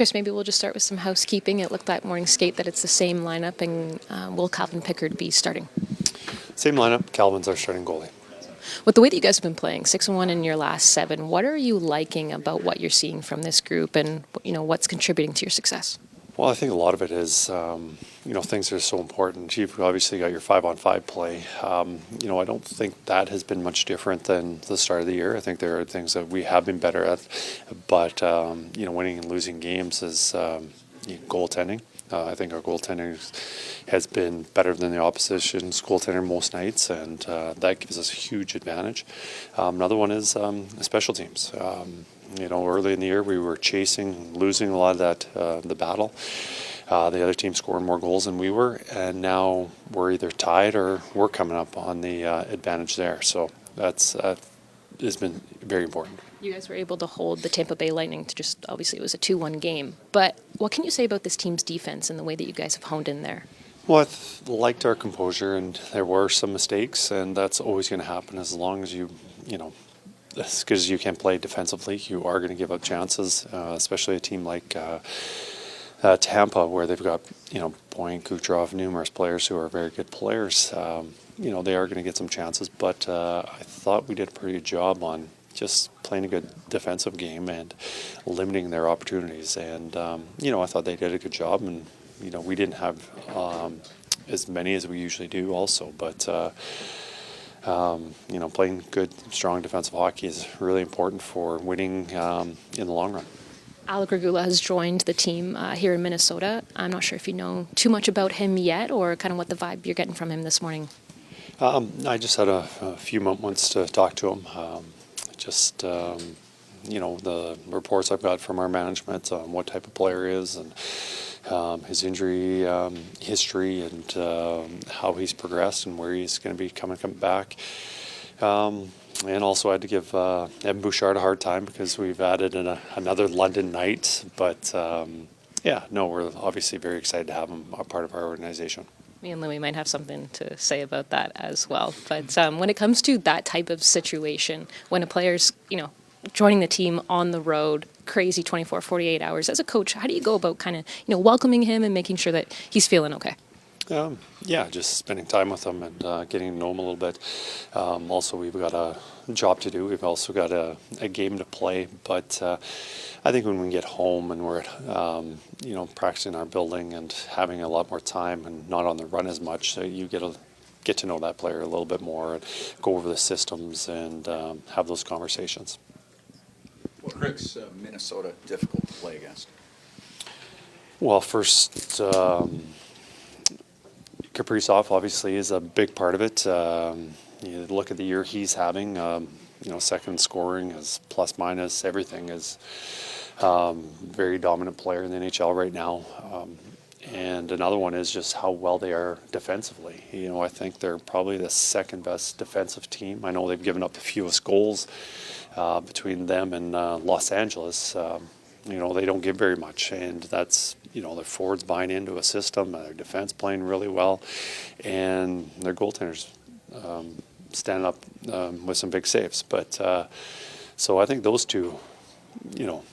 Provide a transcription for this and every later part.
Kris, maybe we'll just start with some housekeeping. It looked that morning skate that it's the same lineup, and will Calvin Pickard be starting? Same lineup. Calvin's our starting goalie. With the way that you guys have been playing, 6-1 in your last 7, what are you liking about what you're seeing from this group, and what's contributing to your success? Well, I think a lot of it is, things that are so important. You've obviously got your 5-on-5 play. I don't think that has been much different than the start of the year. I think there are things that we have been better at, but, winning and losing games is goaltending. I think our goaltending has been better than the opposition's goaltender most nights, and that gives us a huge advantage. Another one is special teams. Early in the year we were losing a lot of that, the battle. The other team scoring more goals than we were, and now we're either tied or we're coming up on the advantage there. So that's has been very important. You guys were able to hold the Tampa Bay Lightning to just, obviously it was a 2-1 game, but what can you say about this team's defense and the way that you guys have honed in there? Well, I liked our composure, and there were some mistakes, and that's always going to happen as long as as good as you can play defensively, you are going to give up chances, especially a team like Tampa, where they've got, Boyne, Kucherov, numerous players who are very good players. They are going to get some chances, but I thought we did a pretty good job on just playing a good defensive game and limiting their opportunities. And, I thought they did a good job, and, we didn't have as many as we usually do also, but playing good, strong defensive hockey is really important for winning in the long run. Alec Regula has joined the team here in Minnesota. I'm not sure if you know too much about him yet, or kind of what the vibe you're getting from him this morning. I just had a few moments to talk to him. The reports I've got from our management on what type of player he is, and his injury history, and how he's progressed and where he's going to be coming back. And also I had to give Evan Bouchard a hard time because we've added another London night. But we're obviously very excited to have him a part of our organization. Me and Louie might have something to say about that as well. But when it comes to that type of situation, when a player's, joining the team on the road, crazy 24, 48 hours, as a coach, how do you go about kind of, welcoming him and making sure that he's feeling okay? Just spending time with him and getting to know him a little bit. Also, we've got a job to do. We've also got a game to play. But I think when we get home and we're at, practicing our building and having a lot more time and not on the run as much, so you get to know that player a little bit more and go over the systems and have those conversations. What makes Minnesota difficult to play against? Well, first, Kaprizov obviously is a big part of it. You look at the year he's having, second scoring, is plus minus, everything is very dominant player in the NHL right now. And another one is just how well they are defensively. I think they're probably the second best defensive team. I know they've given up the fewest goals between them and Los Angeles. They don't give very much, and that's, their forwards buying into a system, their defense playing really well, and their goaltenders standing up with some big saves. But so I think those two,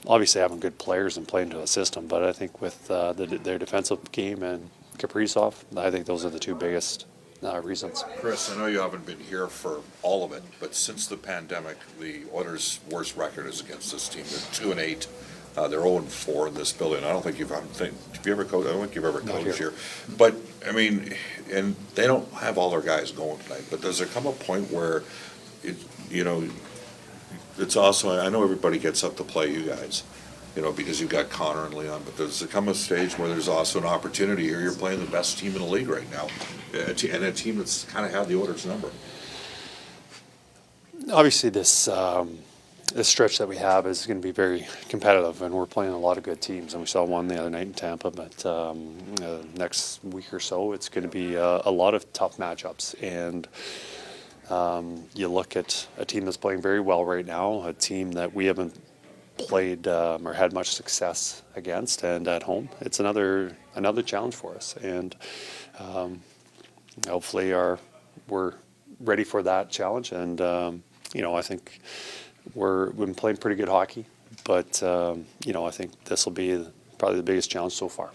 obviously having good players and playing to a system, but I think with their defensive game and Kaprizov, I think those are the two biggest reasons. Kris, I know you haven't been here for all of it, but since the pandemic, the Oilers' worst record is against this team. They're 2-8. They're 0-4 in this building. I don't think have you ever coached? I don't think you've ever coached here. But I mean, and they don't have all their guys going tonight. But does there come a point where it's also, I know everybody gets up to play you guys, because you've got Connor and Leon. But does there come a stage where there's also an opportunity here? You're playing the best team in the league right now, and a team that's kind of had the Oilers' number. Obviously, this stretch that we have is going to be very competitive, and we're playing a lot of good teams, and we saw one the other night in Tampa. But next week or so, it's going to be a lot of tough matchups, and you look at a team that's playing very well right now, a team that we haven't played or had much success against, and at home, it's another challenge for us, and hopefully we're ready for that challenge. And I think we've been playing pretty good hockey, but I think this will be probably the biggest challenge so far.